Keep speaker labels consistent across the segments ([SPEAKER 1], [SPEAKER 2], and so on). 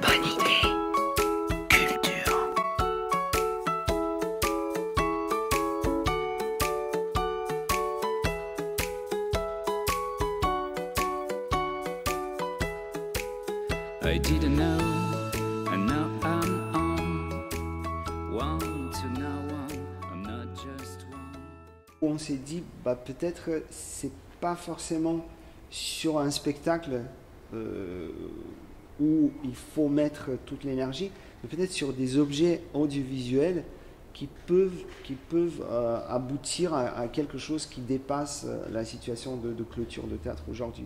[SPEAKER 1] bonne idée. Culture.
[SPEAKER 2] I didn't know, and now I'm on. One to now one, I'm not just one.
[SPEAKER 3] On s'est dit, bah, peut-être c'est pas forcément sur un spectacle où il faut mettre toute l'énergie, mais peut-être sur des objets audiovisuels qui peuvent aboutir à quelque chose qui dépasse la situation de clôture de théâtre aujourd'hui.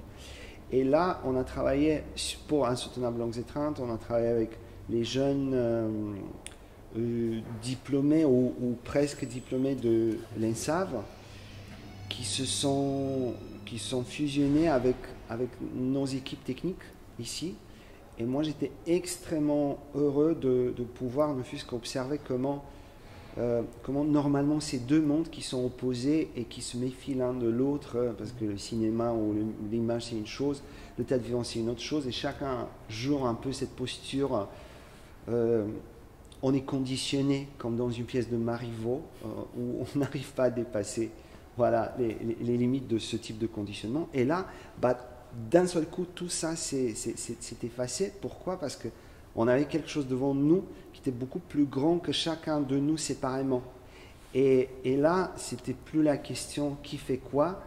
[SPEAKER 3] Et là, on a travaillé pour Insoutenables Langues Étreintes, on a travaillé avec les jeunes diplômés ou presque diplômés de l'ENSAV qui sont fusionnés avec nos équipes techniques ici. Et moi, j'étais extrêmement heureux de pouvoir ne fût-ce qu'observer comment normalement ces deux mondes qui sont opposés et qui se méfient l'un de l'autre, parce que le cinéma ou l'image c'est une chose, le théâtre vivant c'est une autre chose, et chacun joue un peu cette posture. On est conditionné comme dans une pièce de Marivaux où on n'arrive pas à dépasser les limites de ce type de conditionnement. Et là, d'un seul coup, tout ça s'est effacé. Pourquoi ? Parce qu'on avait quelque chose devant nous qui était beaucoup plus grand que chacun de nous séparément. Et là, c'était plus la question qui fait quoi.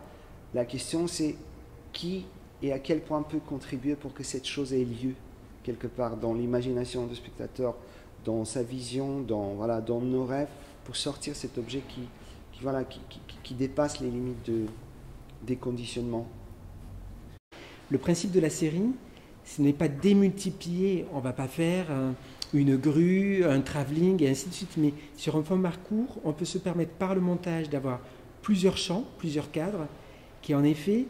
[SPEAKER 3] La question, c'est qui et à quel point peut contribuer pour que cette chose ait lieu, quelque part, dans l'imagination du spectateur, dans sa vision, dans nos rêves, pour sortir cet objet qui dépasse les limites des conditionnements.
[SPEAKER 4] Le principe de la série, ce n'est pas démultiplier, on ne va pas faire une grue, un travelling et ainsi de suite, mais sur un format court, on peut se permettre par le montage d'avoir plusieurs champs, plusieurs cadres, qui en effet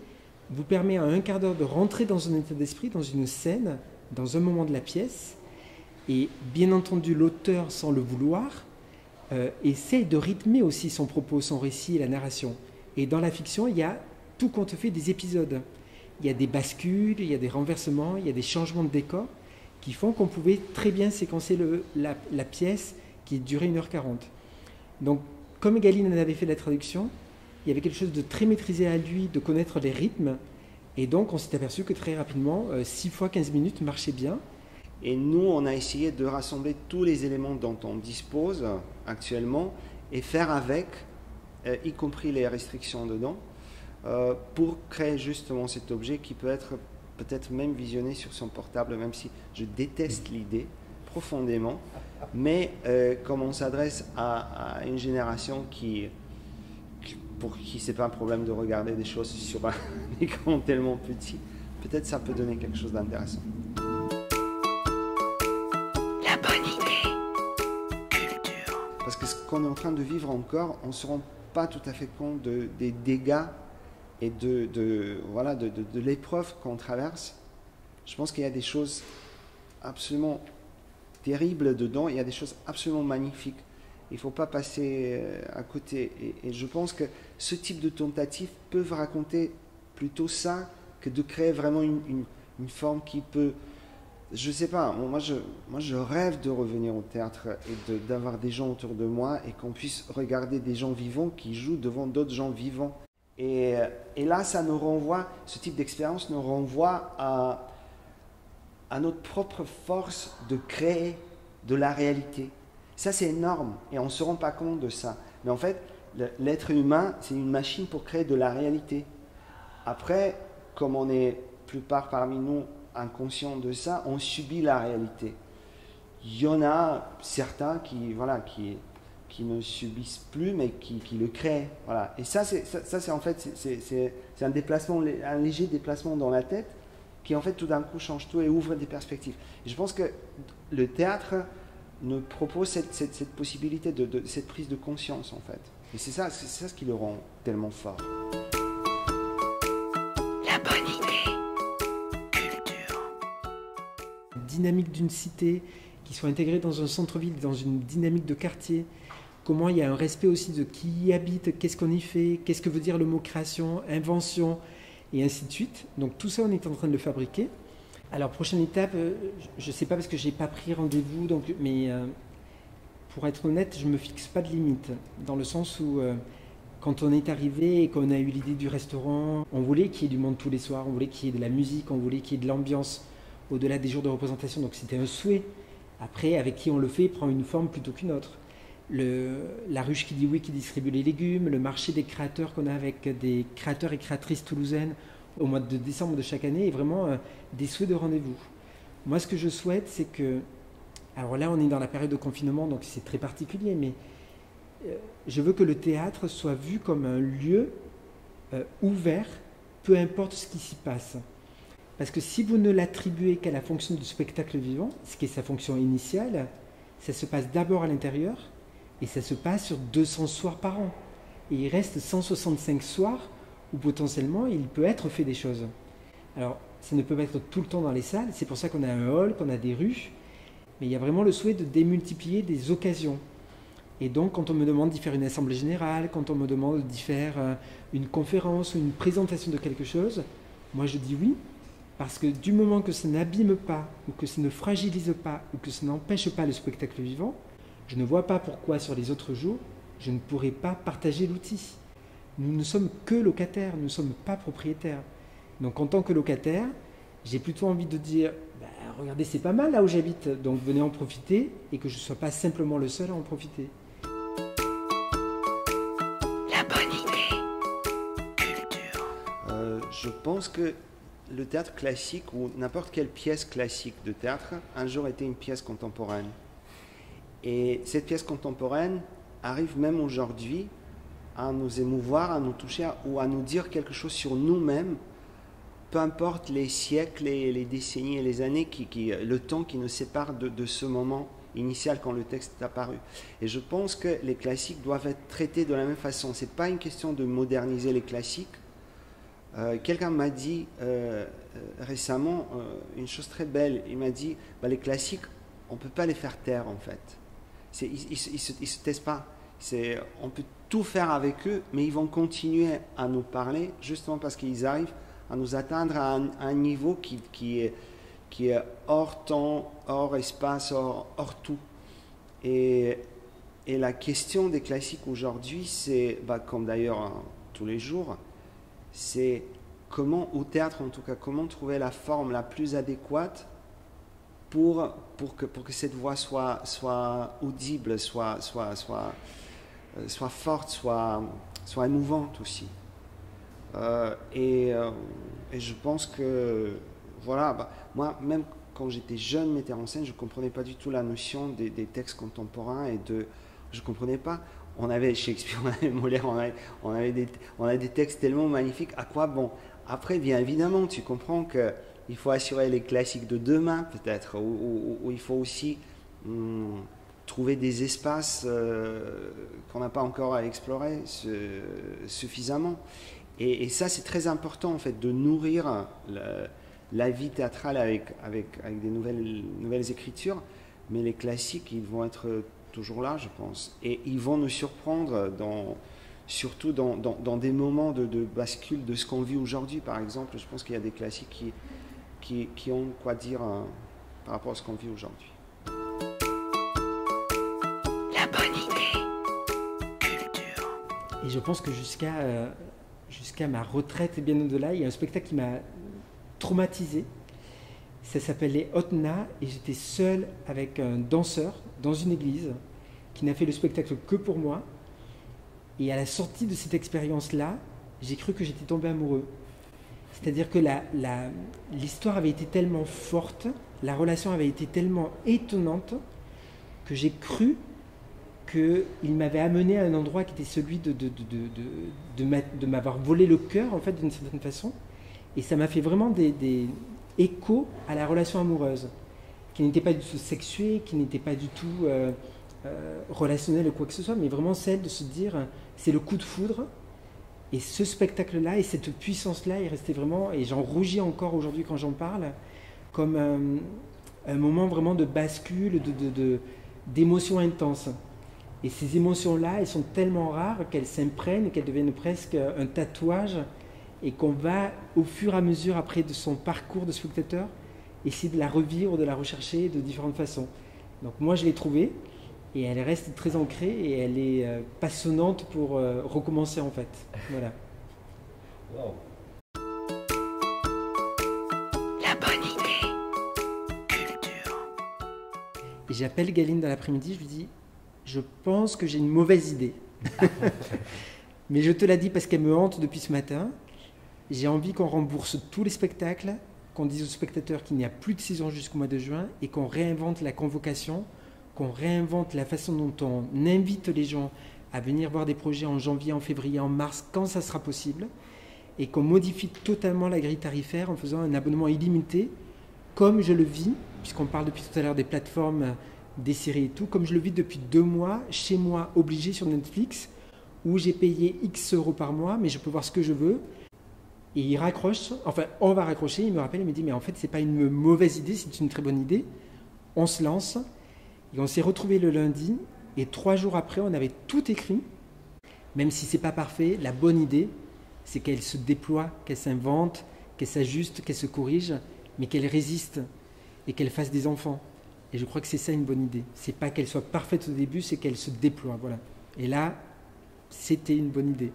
[SPEAKER 4] vous permet en un quart d'heure de rentrer dans un état d'esprit, dans une scène, dans un moment de la pièce, et bien entendu l'auteur, sans le vouloir, essaie de rythmer aussi son propos, son récit et la narration. Et dans la fiction, il y a tout compte fait des épisodes. Il y a des bascules, il y a des renversements, il y a des changements de décor qui font qu'on pouvait très bien séquencer la pièce qui durait 1h40. Donc, comme Galine en avait fait la traduction, il y avait quelque chose de très maîtrisé à lui, de connaître les rythmes. Et donc, on s'est aperçu que très rapidement, 6 fois 15 minutes marchait bien.
[SPEAKER 3] Et nous, on a essayé de rassembler tous les éléments dont on dispose actuellement et faire avec, y compris les restrictions dedans, pour créer justement cet objet qui peut être peut-être même visionné sur son portable, même si je déteste l'idée profondément. Mais comme on s'adresse à une génération pour qui c'est pas un problème de regarder des choses sur un écran tellement petit, peut-être ça peut donner quelque chose d'intéressant.
[SPEAKER 1] La bonne idée. Culture.
[SPEAKER 3] Parce que ce qu'on est en train de vivre encore, on ne se rend pas tout à fait compte des dégâts et de l'épreuve qu'on traverse. Je pense qu'il y a des choses absolument terribles dedans, il y a des choses absolument magnifiques. Il ne faut pas passer à côté. Et je pense que ce type de tentatives peuvent raconter plutôt ça que de créer vraiment une forme qui peut... Je ne sais pas, moi je rêve de revenir au théâtre et d'avoir des gens autour de moi et qu'on puisse regarder des gens vivants qui jouent devant d'autres gens vivants. Et là, ça nous renvoie, ce type d'expérience nous renvoie à notre propre force de créer de la réalité. Ça, c'est énorme et on ne se rend pas compte de ça. Mais en fait, l'être humain, c'est une machine pour créer de la réalité. Après, comme on est, plupart parmi nous, inconscients de ça, on subit la réalité. Il y en a certains qui ne subissent plus, mais qui le créent. Voilà. Et ça, c'est en fait c'est un léger déplacement dans la tête qui, en fait, tout d'un coup, change tout et ouvre des perspectives. Et je pense que le théâtre nous propose cette possibilité de cette prise de conscience, en fait. Et c'est ça ce qui le rend tellement fort.
[SPEAKER 1] La bonne idée. Culture.
[SPEAKER 4] Dynamique d'une cité qui soit intégrée dans un centre-ville, dans une dynamique de quartier. Comment il y a un respect aussi de qui y habite, qu'est-ce qu'on y fait, qu'est-ce que veut dire le mot création, invention, et ainsi de suite. Donc tout ça, on est en train de le fabriquer. Alors, prochaine étape, je ne sais pas parce que je n'ai pas pris rendez-vous, mais pour être honnête, je ne me fixe pas de limite. Dans le sens où, quand on est arrivé et qu'on a eu l'idée du restaurant, on voulait qu'il y ait du monde tous les soirs, on voulait qu'il y ait de la musique, on voulait qu'il y ait de l'ambiance au-delà des jours de représentation. Donc, c'était un souhait. Après, avec qui on le fait, prend une forme plutôt qu'une autre. La ruche qui dit oui, qui distribue les légumes, le marché des créateurs qu'on a avec des créateurs et créatrices toulousaines au mois de décembre de chaque année est vraiment des souhaits de rendez-vous. Moi, ce que je souhaite, c'est que... Alors là, on est dans la période de confinement, donc c'est très particulier, mais je veux que le théâtre soit vu comme un lieu ouvert, peu importe ce qui s'y passe. Parce que si vous ne l'attribuez qu'à la fonction du spectacle vivant, ce qui est sa fonction initiale, ça se passe d'abord à l'intérieur, et ça se passe sur 200 soirs par an. Et il reste 165 soirs où potentiellement il peut être fait des choses. Alors, ça ne peut pas être tout le temps dans les salles, c'est pour ça qu'on a un hall, qu'on a des rues, mais il y a vraiment le souhait de démultiplier des occasions. Et donc, quand on me demande d'y faire une assemblée générale, quand on me demande d'y faire une conférence ou une présentation de quelque chose, moi je dis oui, parce que du moment que ça n'abîme pas, ou que ça ne fragilise pas, ou que ça n'empêche pas le spectacle vivant, je ne vois pas pourquoi sur les autres jours, je ne pourrais pas partager l'outil. Nous ne sommes que locataires, nous ne sommes pas propriétaires. Donc en tant que locataire, j'ai plutôt envie de dire, regardez, c'est pas mal là où j'habite, donc venez en profiter, et que je ne sois pas simplement le seul à en profiter.
[SPEAKER 1] La bonne idée. Culture.
[SPEAKER 3] Je pense que le théâtre classique, ou n'importe quelle pièce classique de théâtre, un jour était une pièce contemporaine. Et cette pièce contemporaine arrive même aujourd'hui à nous émouvoir, à nous toucher ou à nous dire quelque chose sur nous-mêmes, peu importe les siècles et les décennies et les années, le temps qui nous sépare de ce moment initial quand le texte est apparu. Et je pense que les classiques doivent être traités de la même façon. Ce n'est pas une question de moderniser les classiques. Quelqu'un m'a dit récemment une chose très belle. Il m'a dit, les classiques, on ne peut pas les faire taire en fait. Ils ne se taisent pas. On peut tout faire avec eux, mais ils vont continuer à nous parler justement parce qu'ils arrivent à nous atteindre à un niveau qui est hors temps, hors espace, hors tout. Et la question des classiques aujourd'hui, c'est, comme d'ailleurs tous les jours, c'est comment, au théâtre en tout cas, comment trouver la forme la plus adéquate pour que cette voix soit audible, soit forte, soit émouvante aussi. Et je pense que, voilà, moi, même quand j'étais jeune metteur en scène, je ne comprenais pas du tout la notion des textes contemporains je ne comprenais pas. On avait Shakespeare, on avait Molière, on avait des textes tellement magnifiques. À quoi bon? Après, bien évidemment, tu comprends qu'il faut assurer les classiques de demain, peut-être, où il faut aussi trouver des espaces qu'on n'a pas encore à explorer suffisamment. Et ça, c'est très important, en fait, de nourrir la vie théâtrale avec des nouvelles écritures. Mais les classiques, ils vont être toujours là, je pense. Et ils vont nous surprendre, surtout dans des moments de bascule de ce qu'on vit aujourd'hui. Par exemple, je pense qu'il y a des classiques qui ont quoi dire par rapport à ce qu'on vit aujourd'hui.
[SPEAKER 1] La bonne idée. Culture.
[SPEAKER 4] Et je pense que jusqu'à ma retraite et bien au-delà, il y a un spectacle qui m'a traumatisé. Ça s'appelle les Hotna et j'étais seul avec un danseur dans une église qui n'a fait le spectacle que pour moi. Et à la sortie de cette expérience-là, j'ai cru que j'étais tombé amoureux. C'est-à-dire que l'histoire avait été tellement forte, la relation avait été tellement étonnante que j'ai cru qu'il m'avait amené à un endroit qui était celui de m'avoir volé le cœur, en fait, d'une certaine façon. Et ça m'a fait vraiment des échos à la relation amoureuse, qui n'était pas du tout sexuée, qui n'était pas du tout relationnelle ou quoi que ce soit, mais vraiment celle de se dire, c'est le coup de foudre. Et ce spectacle-là et cette puissance-là est resté vraiment, et j'en rougis encore aujourd'hui quand j'en parle, comme un moment vraiment de bascule, d'émotions intenses. Et ces émotions-là, elles sont tellement rares qu'elles s'imprègnent, qu'elles deviennent presque un tatouage, et qu'on va, au fur et à mesure après de son parcours de spectateur, essayer de la revivre, de la rechercher de différentes façons. Donc moi je l'ai trouvée et elle reste très ancrée et elle est passionnante pour recommencer en fait. Voilà.
[SPEAKER 5] Wow.
[SPEAKER 1] La bonne idée. Culture.
[SPEAKER 4] Et j'appelle Galine dans l'après-midi, je lui dis je pense que j'ai une mauvaise idée. Mais je te la dis parce qu'elle me hante depuis ce matin. J'ai envie qu'on rembourse tous les spectacles, qu'on dise aux spectateurs qu'il n'y a plus de saison jusqu'au mois de juin et qu'on réinvente la convocation, qu'on réinvente la façon dont on invite les gens à venir voir des projets en janvier, en février, en mars, quand ça sera possible, et qu'on modifie totalement la grille tarifaire en faisant un abonnement illimité, comme je le vis, puisqu'on parle depuis tout à l'heure des plateformes, des séries et tout, comme je le vis depuis 2 mois, chez moi, obligé sur Netflix, où j'ai payé X euros par mois, mais je peux voir ce que je veux. Et il raccroche, enfin on va raccrocher, il me rappelle, il me dit mais en fait c'est pas une mauvaise idée, c'est une très bonne idée. On se lance et on s'est retrouvés le lundi et 3 jours après on avait tout écrit. Même si c'est pas parfait, la bonne idée c'est qu'elle se déploie, qu'elle s'invente, qu'elle s'ajuste, qu'elle se corrige, mais qu'elle résiste et qu'elle fasse des enfants. Et je crois que c'est ça une bonne idée. C'est pas qu'elle soit parfaite au début, c'est qu'elle se déploie, voilà. Et là, c'était une bonne idée.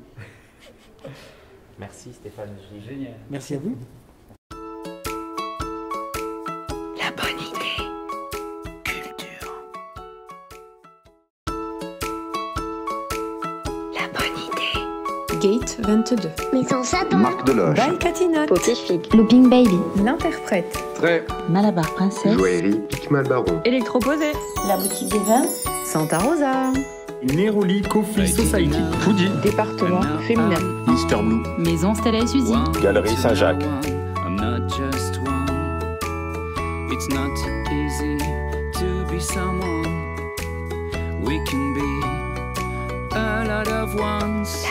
[SPEAKER 5] Merci Stéphane.
[SPEAKER 2] Génial.
[SPEAKER 4] Merci à vous.
[SPEAKER 1] La bonne idée. Culture. La bonne idée.
[SPEAKER 6] Gate 22.
[SPEAKER 7] Maison Sapin.
[SPEAKER 8] Marc Deloche.
[SPEAKER 6] By Catinote.
[SPEAKER 7] Potifique. Looping Baby.
[SPEAKER 6] L'interprète.
[SPEAKER 8] Très.
[SPEAKER 7] Malabar Princesse.
[SPEAKER 8] Joaillerie Picmal Baron.
[SPEAKER 6] Électroposé.
[SPEAKER 7] La boutique des vins.
[SPEAKER 6] Santa Rosa.
[SPEAKER 9] Neroli Coffee Society.
[SPEAKER 8] Foodie.
[SPEAKER 6] Département féminin.
[SPEAKER 8] Mister Blue.
[SPEAKER 10] Maison Stella et Suzy.
[SPEAKER 8] Galerie Saint-Jacques.
[SPEAKER 2] I'm not just one. It's not easy to be someone. We can be a lot of ones.